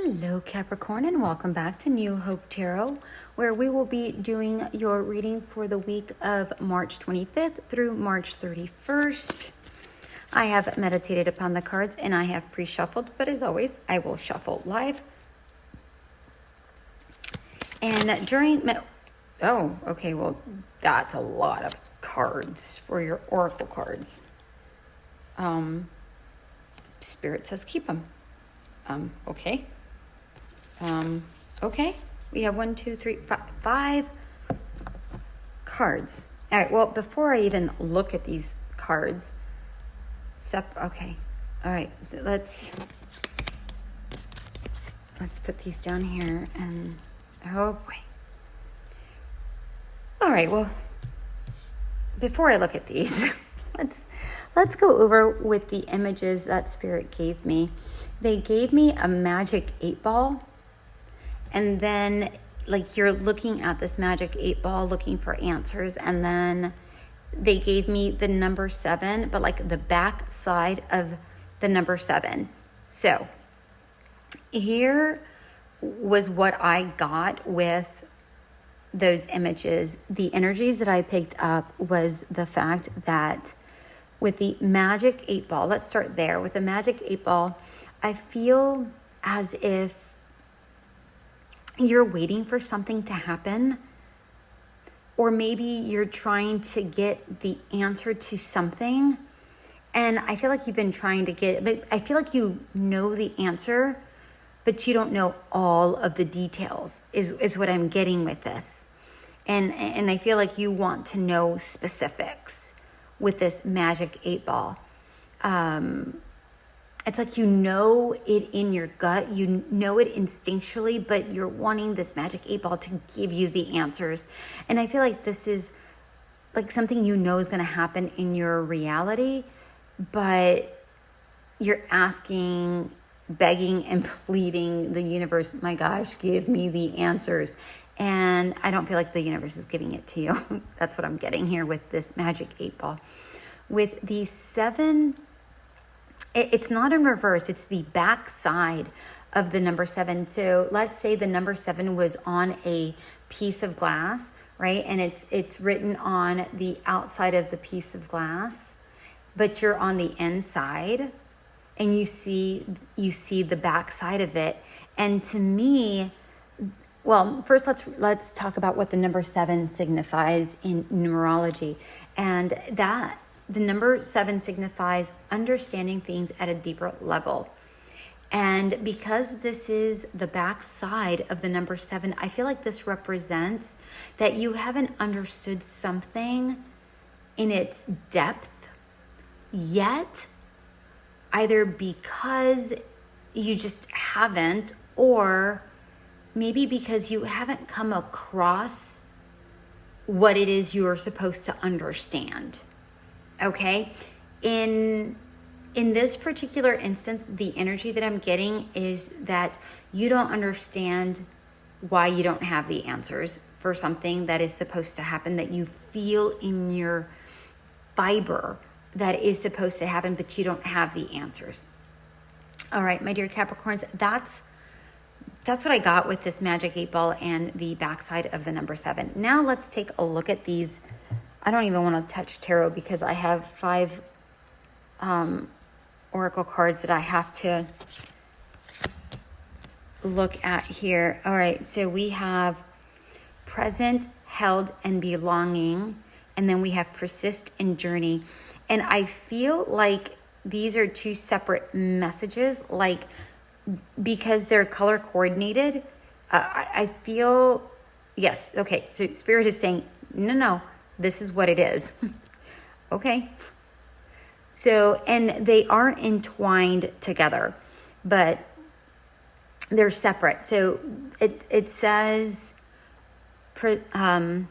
Hello Capricorn, and welcome back to New Hope Tarot, where we will be doing your reading for the week of March 25th through March 31st. I have meditated upon the cards and I have pre-shuffled, but as always, I will shuffle live. And during okay, well, that's a lot of cards for your oracle cards. Spirit says keep them. Okay. Okay. We have 5 cards. All right. Well, before I even look at these cards, okay. All right. So let's put these down here and, oh boy. All right. Well, before I look at these, let's go over with the images that Spirit gave me. They gave me a magic 8-ball, and then like you're looking at this magic 8-ball looking for answers, and then they gave me the number 7, but like the back side of the number 7. So here was what I got with those images. The energies that I picked up was the fact that with the magic 8-ball, let's start there. With the magic 8-ball, I feel as if you're waiting for something to happen, or maybe you're trying to get the answer to something. And I feel like you've been trying to but I feel like you know the answer, but you don't know all of the details is what I'm getting with this. And I feel like you want to know specifics with this magic 8-ball. It's like you know it in your gut, you know it instinctually, but you're wanting this magic 8-ball to give you the answers. And I feel like this is like something you know is going to happen in your reality, but you're asking, begging and pleading the universe, my gosh, give me the answers. And I don't feel like the universe is giving it to you. That's what I'm getting here with this magic 8-ball. With the 7, it's not in reverse, it's the back side of the number 7. So let's say the number 7 was on a piece of glass, right? And it's written on the outside of the piece of glass, but you're on the inside and you see the back side of it. And to me, well, first let's talk about what the number 7 signifies in numerology. And that the number 7 signifies understanding things at a deeper level. And because this is the back side of the number 7, I feel like this represents that you haven't understood something in its depth yet, either because you just haven't, or maybe because you haven't come across what it is you are supposed to understand. Okay, in this particular instance, the energy that I'm getting is that you don't understand why you don't have the answers for something that is supposed to happen, that you feel in your fiber that is supposed to happen, but you don't have the answers. All right, my dear Capricorns, that's what I got with this magic 8-ball and the backside of the number 7. Now let's take a look at these. I don't even want to touch tarot because I have 5 oracle cards that I have to look at here. All right, so we have present, held, and belonging, and then we have persist and journey. And I feel like these are 2 separate messages, like because they're color coordinated. I feel, yes, okay, so Spirit is saying, no, this is what it is. Okay. So, and they are entwined together, but they're separate. So it says, present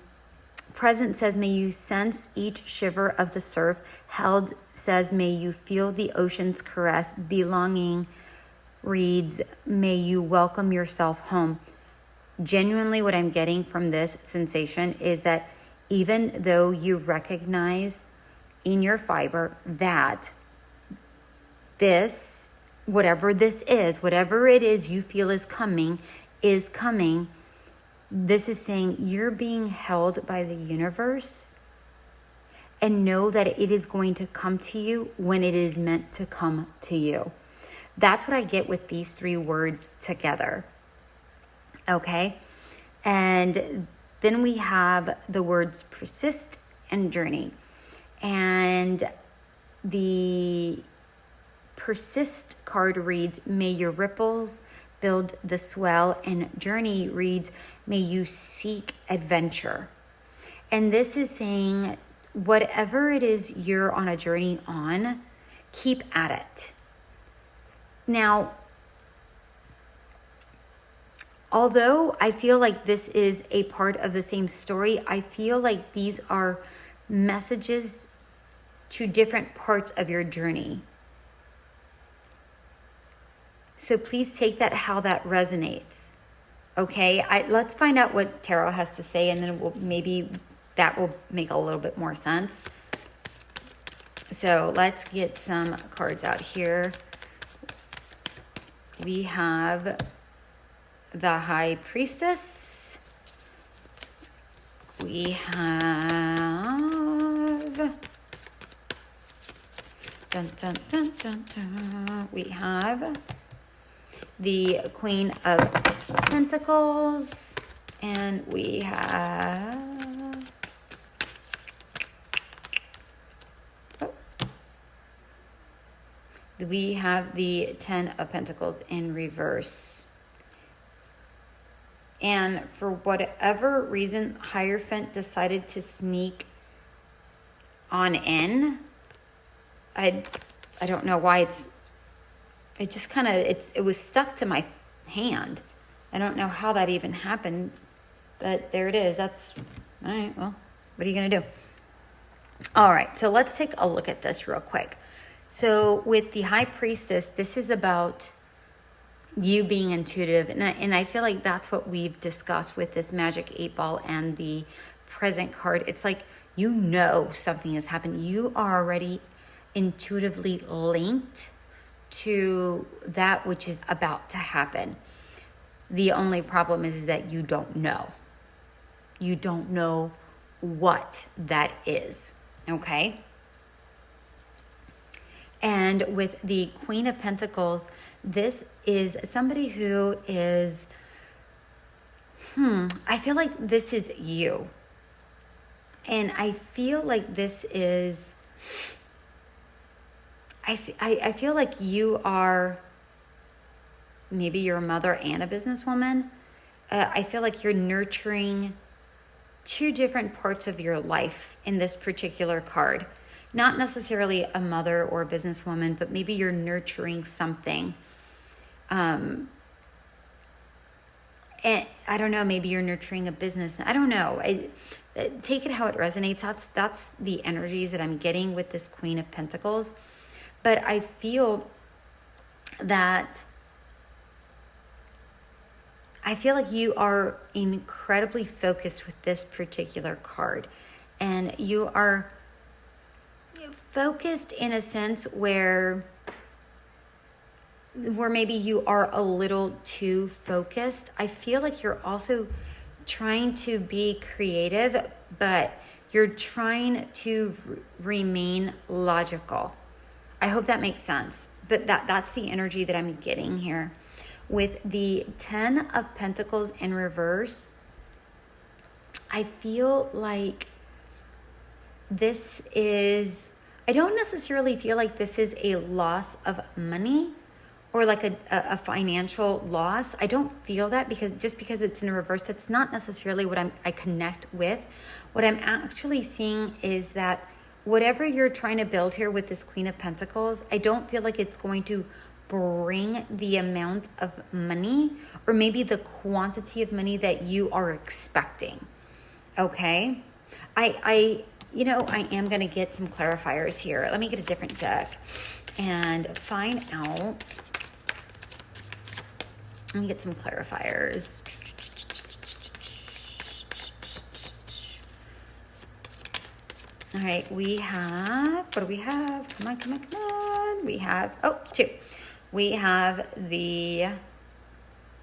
says, may you sense each shiver of the surf. Held says, may you feel the ocean's caress. Belonging reads, may you welcome yourself home. Genuinely, what I'm getting from this sensation is that even though you recognize in your fiber that this whatever this is, whatever it is you feel is coming, is coming. This is saying you're being held by the universe, and know that it is going to come to you when it is meant to come to you. That's what I get with these three words together. Okay? And then we have the words persist and journey. And the persist card reads, may your ripples build the swell, and journey reads, may you seek adventure. And this is saying whatever it is you're on a journey on, keep at it. Now, although I feel like this is a part of the same story, I feel like these are messages to different parts of your journey. So please take that how that resonates. Okay, let's find out what tarot has to say, and then maybe that will make a little bit more sense. So let's get some cards out here. We have the High Priestess. We have dun, dun, dun, dun, dun. We have the Queen of Pentacles, and we have the Ten of Pentacles in reverse. And for whatever reason, Hierophant decided to sneak on in. I don't know why it was stuck to my hand. I don't know how that even happened, but there it is. That's all right. Well, what are you going to do? All right. So let's take a look at this real quick. So with the High Priestess, this is about you being intuitive. And I feel like that's what we've discussed with this Magic 8 Ball and the present card. It's like, you know, something has happened. You are already intuitively linked to that which is about to happen. The only problem is that you don't know. You don't know what that is. Okay? And with the Queen of Pentacles, this is somebody who is, I feel like this is you. And I feel like this is, I feel like you are, maybe you're a mother and a businesswoman. I feel like you're nurturing two different parts of your life in this particular card. Not necessarily a mother or a businesswoman, but maybe you're nurturing something. And I don't know, maybe you're nurturing a business. I don't know. Take it how it resonates. That's the energies that I'm getting with this Queen of Pentacles. But I feel like you are incredibly focused with this particular card. And you are focused in a sense where maybe you are a little too focused. I feel like you're also trying to be creative, but you're trying to remain logical. I hope that makes sense. But that's the energy that I'm getting here. With the 10 of Pentacles in reverse, I feel like this is, I don't necessarily feel like this is a loss of money or like a financial loss. I don't feel that, because it's in reverse, that's not necessarily what I connect with. What I'm actually seeing is that whatever you're trying to build here with this Queen of Pentacles, I don't feel like it's going to bring the amount of money or maybe the quantity of money that you are expecting. Okay? I am going to get some clarifiers here. Let me get a different deck and find out. Let me get some clarifiers. All right, we have, what do we have? Come on. We have, 2. we have the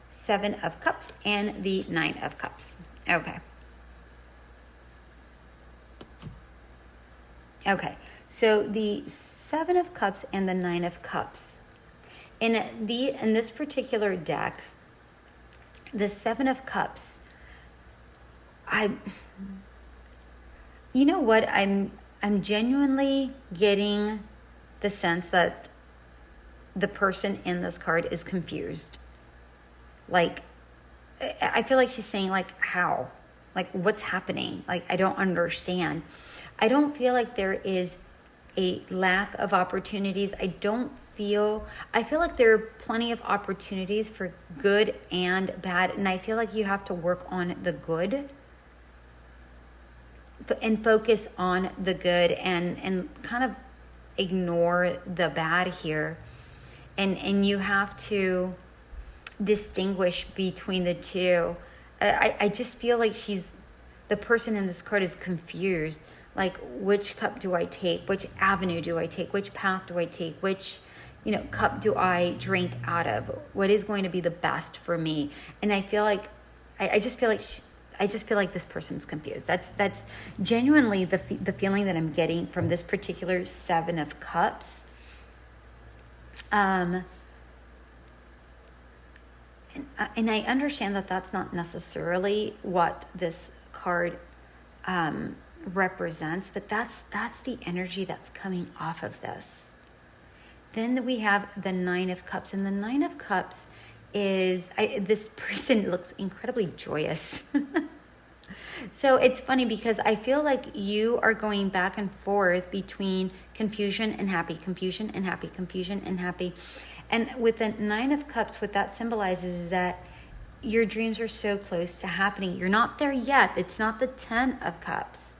Seven of Cups and the Nine of Cups. Okay. Okay, so the Seven of Cups and the Nine of Cups. In this particular deck, the Seven of Cups, you know what? I'm genuinely getting the sense that the person in this card is confused. Like, I feel like she's saying, like, how? Like, what's happening? Like, I don't understand. I don't feel like there is a lack of opportunities. I feel like there are plenty of opportunities for good and bad. And I feel like you have to work on the good and focus on the good and kind of ignore the bad here. And you have to distinguish between the two. I just feel like the person in this card is confused. Like, which cup do I take? Which avenue do I take? Which path do I take? Which, cup do I drink out of? What is going to be the best for me? And I feel like, I just feel like this person's confused. That's genuinely the feeling that I'm getting from this particular Seven of Cups. And I understand that that's not necessarily what this card represents, but that's the energy that's coming off of this. Then we have the Nine of Cups, and the Nine of Cups is this person looks incredibly joyous. So it's funny because I feel like you are going back and forth between confusion and happy, confusion and happy, confusion and happy. And with the Nine of Cups, what that symbolizes is that your dreams are so close to happening. You're not there yet. It's not the 10 of Cups,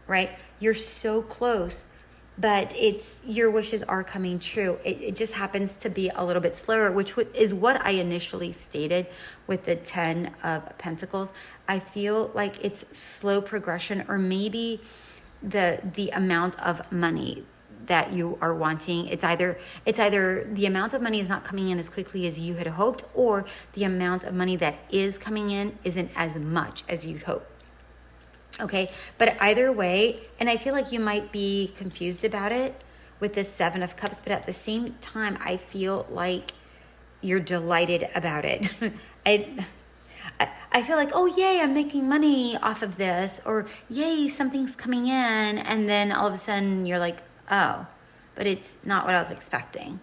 right? You're so close, but your wishes are coming true. It just happens to be a little bit slower, which is what I initially stated with the 10 of Pentacles. I feel like it's slow progression, or maybe the amount of money that you are wanting. It's either the amount of money is not coming in as quickly as you had hoped, or the amount of money that is coming in isn't as much as you'd hoped. Okay, but either way, and I feel like you might be confused about it with this Seven of Cups, but at the same time, I feel like you're delighted about it. I feel like, oh, yay, I'm making money off of this, or yay, something's coming in, and then all of a sudden you're like, oh, but it's not what I was expecting,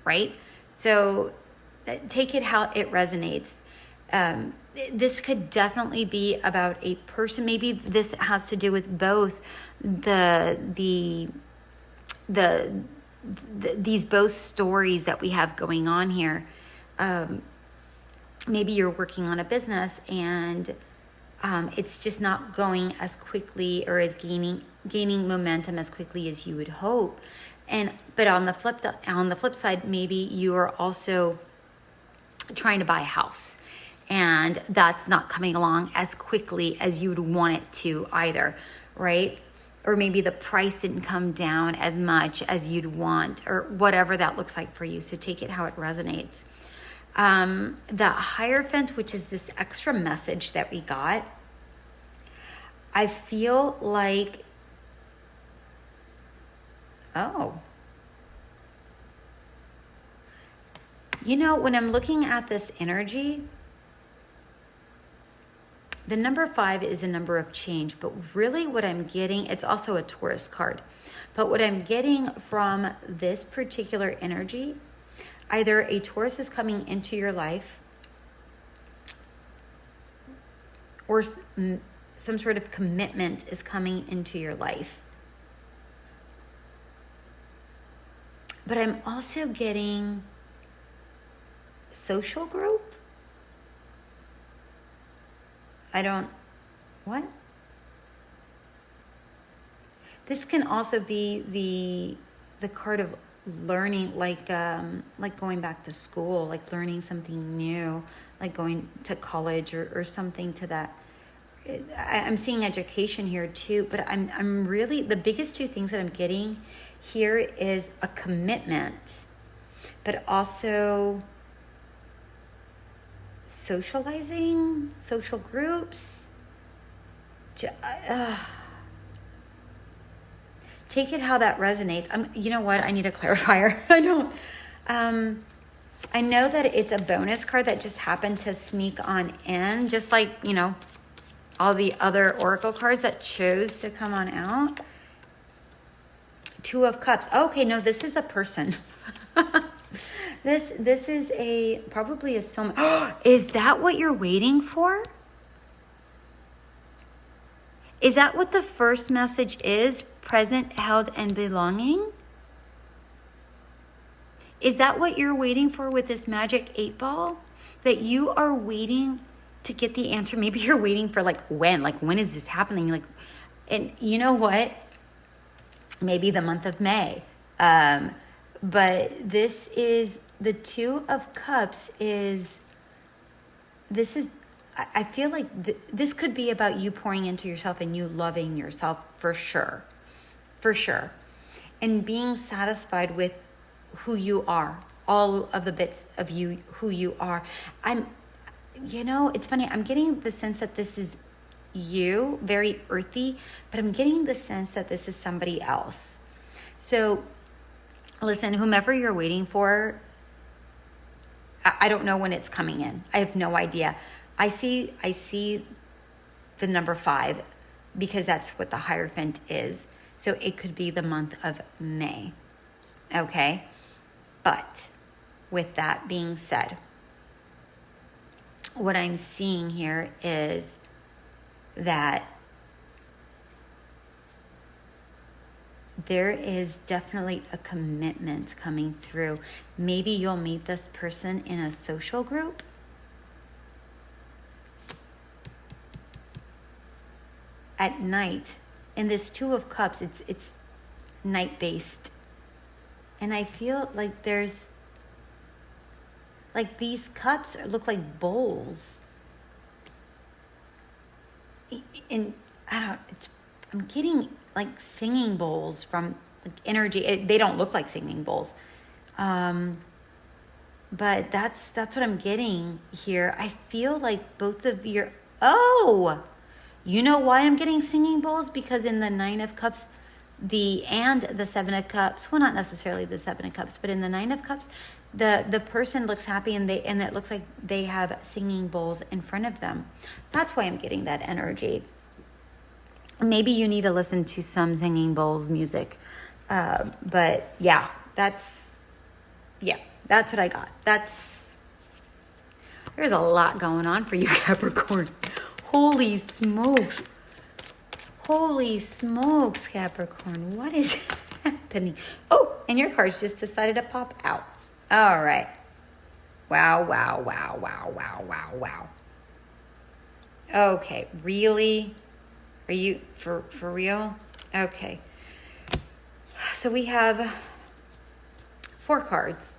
right? So take it how it resonates. This could definitely be about a person. Maybe this has to do with both these both stories that we have going on here. Maybe you're working on a business and it's just not going as quickly, or as gaining momentum as quickly as you would hope. But on the flip side, maybe you are also trying to buy a house, and that's not coming along as quickly as you would want it to either, right? Or maybe the price didn't come down as much as you'd want, or whatever that looks like for you. So take it how it resonates. The Hierophant, which is this extra message that we got, I feel like, when I'm looking at this energy, the number 5 is a number of change, but really what I'm getting, it's also a Taurus card, but what I'm getting from this particular energy, either a Taurus is coming into your life, or some sort of commitment is coming into your life. But I'm also getting social group. What? This can also be the card of learning, like going back to school, like learning something new, like going to college or something to that. I'm seeing education here too, but I'm really, the biggest two things that I'm getting here is a commitment but also socializing, social groups. Take it how that resonates. You know what? I need a clarifier. I don't. I know that it's a bonus card that just happened to sneak on in, just like, you know, all the other Oracle cards that chose to come on out. Two of Cups. Okay, no, this is a person. This is probably a soulmate. Is that what you're waiting for? Is that what the first message is? Present, held, and belonging? Is that what you're waiting for with this magic 8 ball? That you are waiting to get the answer? Maybe you're waiting for when is this happening? And you know what? Maybe the month of May. But this is the 2 of Cups I feel like this could be about you pouring into yourself and you loving yourself for sure. For sure. And being satisfied with who you are, all of the bits of you, who you are. It's funny, I'm getting the sense that this is you, very earthy, but I'm getting the sense that this is somebody else. So listen, whomever you're waiting for, I don't know when it's coming in. I have no idea. I see the number 5 because that's what the Hierophant is. So it could be the month of May. Okay? But with that being said, what I'm seeing here is that there is definitely a commitment coming through. Maybe you'll meet this person in a social group. At night. And this 2 of Cups, it's night-based. And I feel like there's, these cups look like bowls. And I'm getting singing bowls from energy. They don't look like singing bowls. But that's what I'm getting here. I feel like both of your, you know why I'm getting singing bowls? Because in the 9 of Cups, the 7 of Cups, well, not necessarily the 7 of Cups, but in the 9 of Cups, the person looks happy and it looks like they have singing bowls in front of them. That's why I'm getting that energy. Maybe you need to listen to some singing bowls music. But yeah, that's what I got. There's a lot going on for you, Capricorn. Holy smokes, Capricorn. What is happening? Oh, and your cards just decided to pop out. All right. Wow. Okay, really? Are you for real? Okay. So we have 4 cards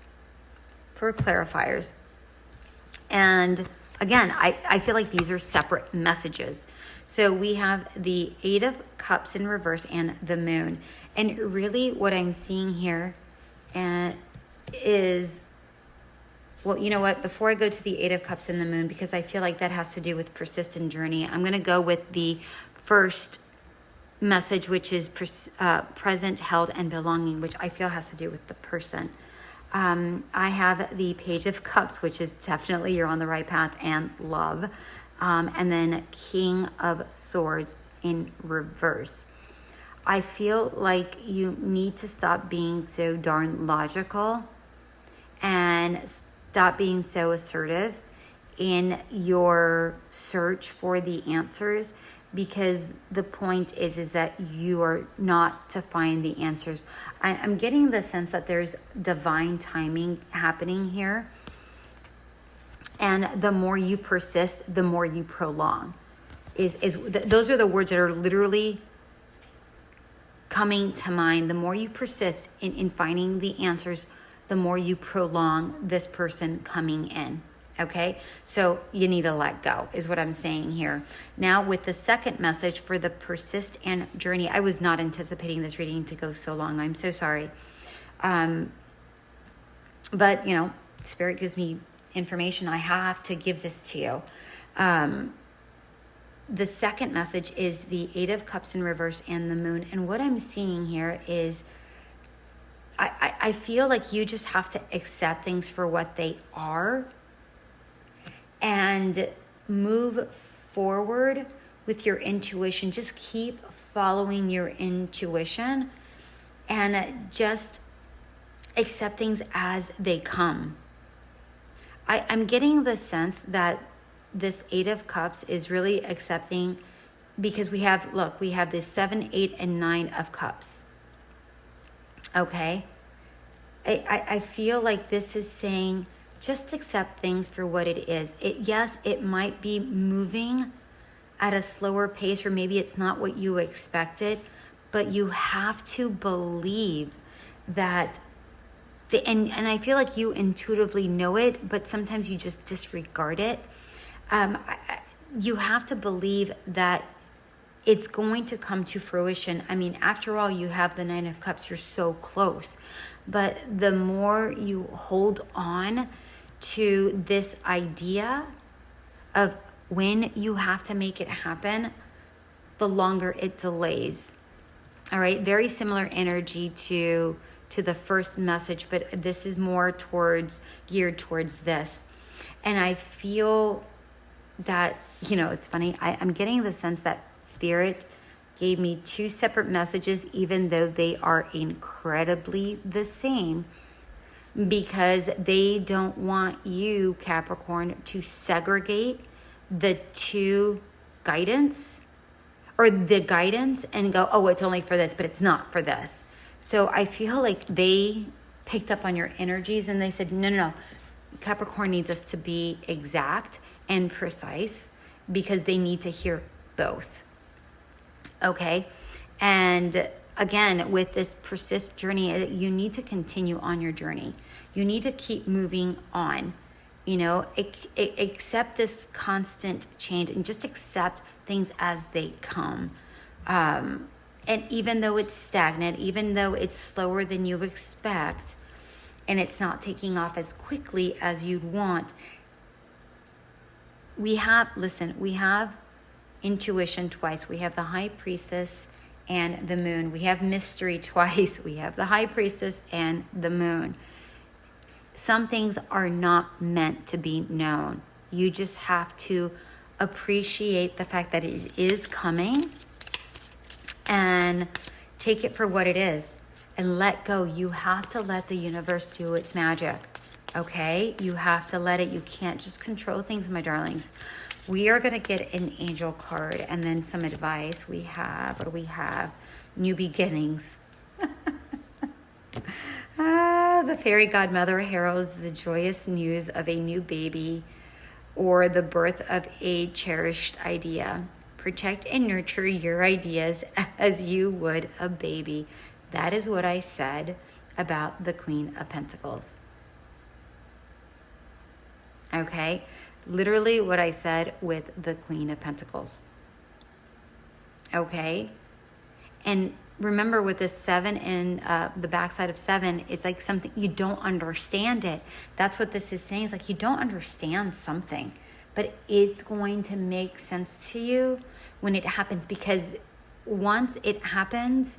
for clarifiers. And again, I feel like these are separate messages. So we have the 8 of Cups in reverse and the Moon. And really what I'm seeing here is, well, you know what? Before I go to the 8 of Cups and the Moon, because I feel like that has to do with persistent journey, I'm going to go with the first message, which is present, held, and belonging, which I feel has to do with the person. I have the Page of Cups, which is definitely you're on the right path, and love. And then King of Swords in reverse. I feel like you need to stop being so darn logical and stop being so assertive in your search for the answers, because the point is that you are not to find the answers. I'm getting the sense that there's divine timing happening here. And the more you persist, the more you prolong. Those are the words that are literally coming to mind. The more you persist in finding the answers, the more you prolong this person coming in. Okay, so you need to let go is what I'm saying here. Now with the second message for the persist and journey, I was not anticipating this reading to go so long. I'm so sorry. But, Spirit gives me information. I have to give this to you. The second message is the Eight of Cups in reverse and the Moon. And what I'm seeing here is I feel like you just have to accept things for what they are and move forward with your intuition. Just keep following your intuition and just accept things as they come. I'm getting the sense that this Eight of Cups is really accepting, because we have this 7, 8, and 9 of Cups. Okay? I feel like this is saying just accept things for what it is. Yes, it might be moving at a slower pace, or maybe it's not what you expected, but you have to believe that and I feel like you intuitively know it, but sometimes you just disregard it. You have to believe that it's going to come to fruition. I mean, after all, you have the 9 of Cups. You're so close. But the more you hold on to this idea of when you have to make it happen, the longer it delays. All right, very similar energy to the first message, but this is more geared towards this. And I feel that, it's funny, I'm getting the sense that Spirit gave me 2 separate messages, even though they are incredibly the same, because they don't want you, Capricorn, to segregate the 2 guidance, or the guidance, and go, oh, it's only for this, but it's not for this. So I feel like they picked up on your energies and they said, no. Capricorn needs us to be exact and precise, because they need to hear both. Okay? And again, with this persist journey, you need to continue on your journey. You need to keep moving on. Accept this constant change and just accept things as they come. And even though it's stagnant, even though it's slower than you expect, and it's not taking off as quickly as you'd want, we have intuition twice. We have the High Priestess and the Moon. We have mystery twice. We have the High Priestess and the Moon. Some things are not meant to be known. You just have to appreciate the fact that it is coming and take it for what it is and let go. You have to let the universe do its magic. Okay? You have to let it. You can't just control things, my darlings. We are going to get an angel card and then some advice. What do we have? New beginnings. The fairy godmother heralds the joyous news of a new baby or the birth of a cherished idea. Protect and nurture your ideas as you would a baby. That is what I said about the Queen of Pentacles. Okay? Literally what I said with the Queen of Pentacles. Okay? And remember, with this 7 and the backside of 7, it's like something you don't understand it. That's what this is saying. It's like you don't understand something, but it's going to make sense to you when it happens, because once it happens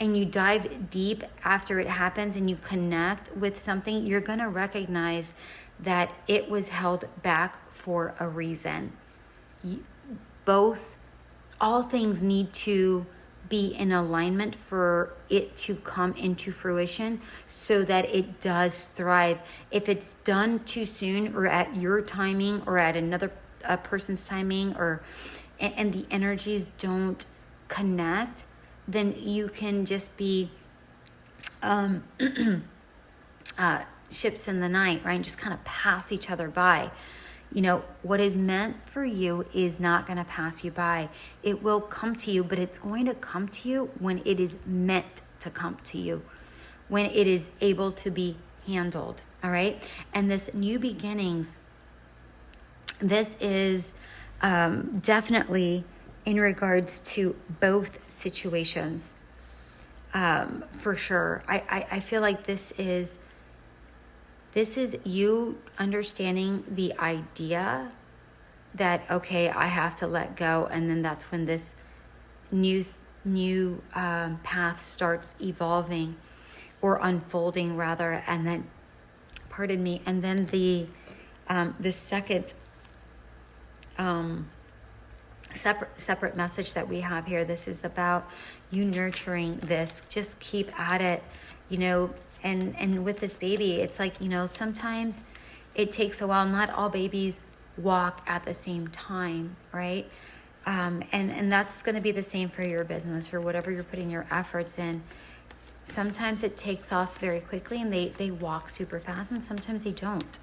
and you dive deep after it happens and you connect with something, you're going to recognize that it was held back for a reason. All things need to be in alignment for it to come into fruition so that it does thrive. If it's done too soon, or at your timing, or at another person's timing, and the energies don't connect, then you can just be ships in the night, right? And just kind of pass each other by. What is meant for you is not going to pass you by. It will come to you, but it's going to come to you when it is meant to come to you, when it is able to be handled, all right? And this new beginnings, this is definitely in regards to both situations, for sure. I feel like this is This is you understanding the idea that, okay, I have to let go. And then that's when this new path starts evolving or unfolding rather. And then, pardon me, and then the second separate message that we have here, this is about you nurturing this. Just keep at it, and with this baby, it's like, sometimes it takes a while. Not all babies walk at the same time, right? And that's going to be the same for your business or whatever you're putting your efforts in. Sometimes it takes off very quickly and they walk super fast, and sometimes they don't.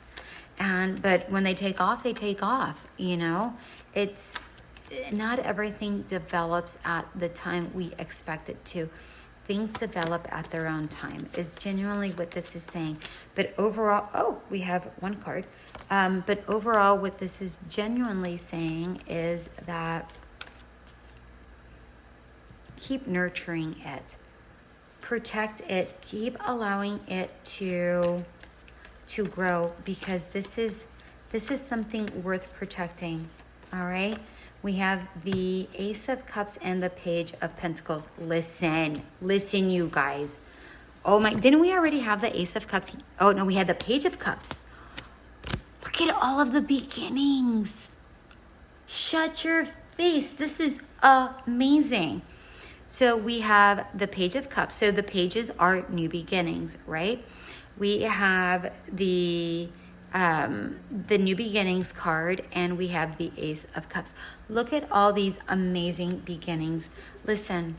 But when they take off, It's not everything develops at the time we expect it to. Things develop at their own time is genuinely what this is saying. But overall, we have one card. But overall, what this is genuinely saying is that keep nurturing it, protect it, keep allowing it to grow, because this is something worth protecting. All right. We have the Ace of Cups and the Page of Pentacles. Listen, you guys. Oh my, didn't we already have the Ace of Cups? Oh no, we had the Page of Cups. Look at all of the beginnings. Shut your face. This is amazing. So we have the Page of Cups. So the pages are new beginnings, right? We have the new beginnings card, and we have the Ace of Cups. Look at all these amazing beginnings. Listen,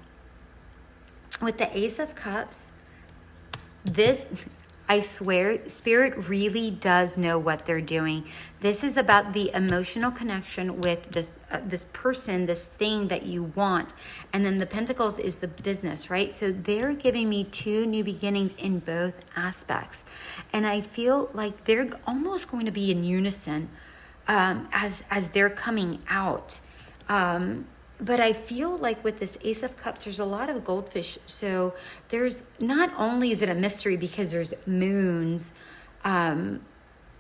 with the Ace of Cups, this, I swear, Spirit really does know what they're doing. This is about the emotional connection with this person, this thing that you want. And then the Pentacles is the business, right? So they're giving me two new beginnings in both aspects. And I feel like they're almost going to be in unison as they're coming out. But I feel like with this Ace of Cups, there's a lot of goldfish. So there's, not only is it a mystery because there's moons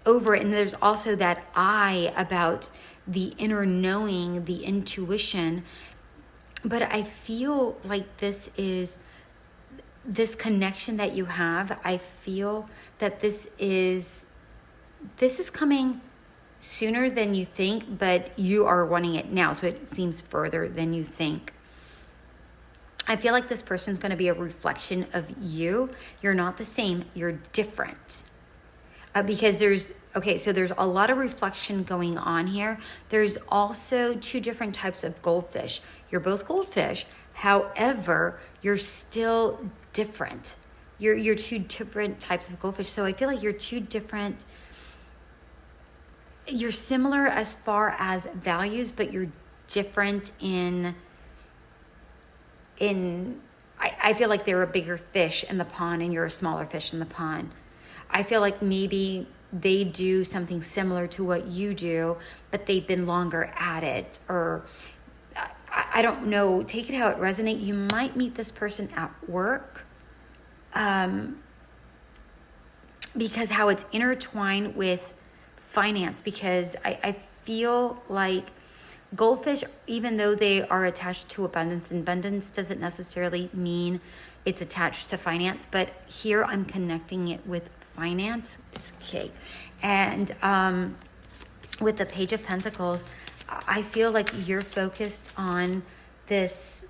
over it, and there's also that eye about the inner knowing, the intuition. But I feel like this connection that you have, I feel that this is coming sooner than you think, but you are wanting it now, so it seems further than you think. I feel like this person's going to be a reflection of you. You're not the same, you're different. Because there's a lot of reflection going on here. There's also two different types of goldfish. You're both goldfish, however, you're still different. You're two different types of goldfish. So I feel like you're two different. You're similar as far as values, but you're different in I feel like they're a bigger fish in the pond and you're a smaller fish in the pond. I feel like maybe they do something similar to what you do, but they've been longer at it, or I don't know. Take it how it resonates. You might meet this person at work, because how it's intertwined with finance, because I feel like goldfish, even though they are attached to abundance doesn't necessarily mean it's attached to finance, but here I'm connecting it with finance. Okay. And with the Page of Pentacles, I feel like you're focused on this,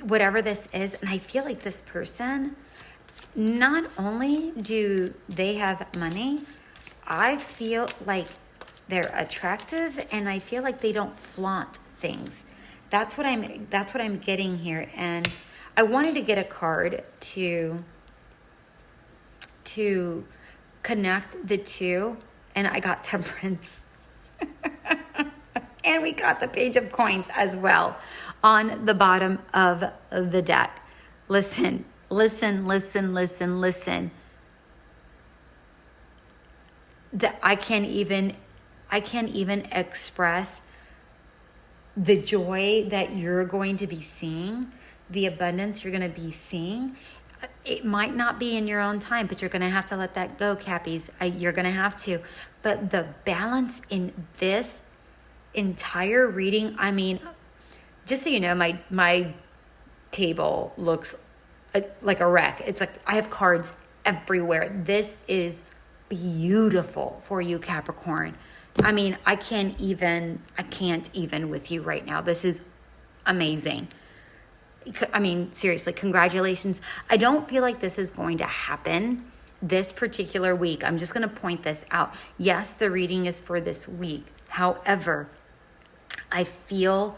whatever this is, and I feel like this person, not only do they have money, I feel like they're attractive, and I feel like they don't flaunt things. That's what I'm getting here. And I wanted to get a card to connect the two, and I got Temperance. And we got the Page of Coins as well on the bottom of the deck. Listen. I can't even express the joy that you're going to be seeing, the abundance you're going to be seeing. It might not be in your own time, but you're going to have to let that go, Cappies. You're going to have to. But the balance in this entire reading, I mean, just so you know, my table looks like a wreck. It's like I have cards everywhere. This is beautiful for you, Capricorn. I mean, I can't even with you right now. This is amazing. I mean, seriously, congratulations. I don't feel like this is going to happen this particular week. I'm just going to point this out. Yes, the reading is for this week. However, I feel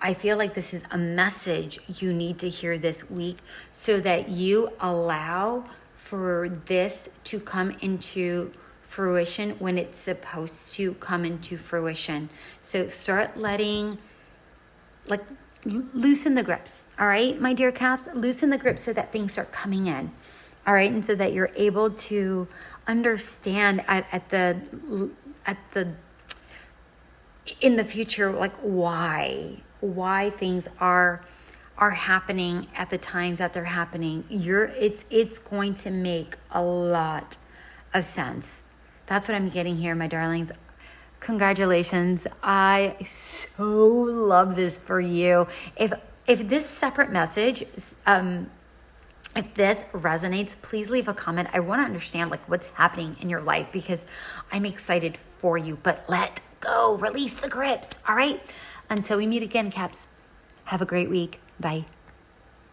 like this is a message you need to hear this week so that you allow for this to come into fruition when it's supposed to come into fruition. So start letting, like, loosen the grips. All right, my dear Caps, loosen the grips so that things start coming in. All right, and so that you're able to understand in the future, like why things are happening at the times that they're happening. It's going to make a lot of sense. That's what I'm getting here, my darlings. Congratulations. I so love this for you. If this separate message, if this resonates, please leave a comment. I want to understand like what's happening in your life because I'm excited for you. But let go. Release the grips. All right? Until we meet again, Caps. Have a great week. Bye.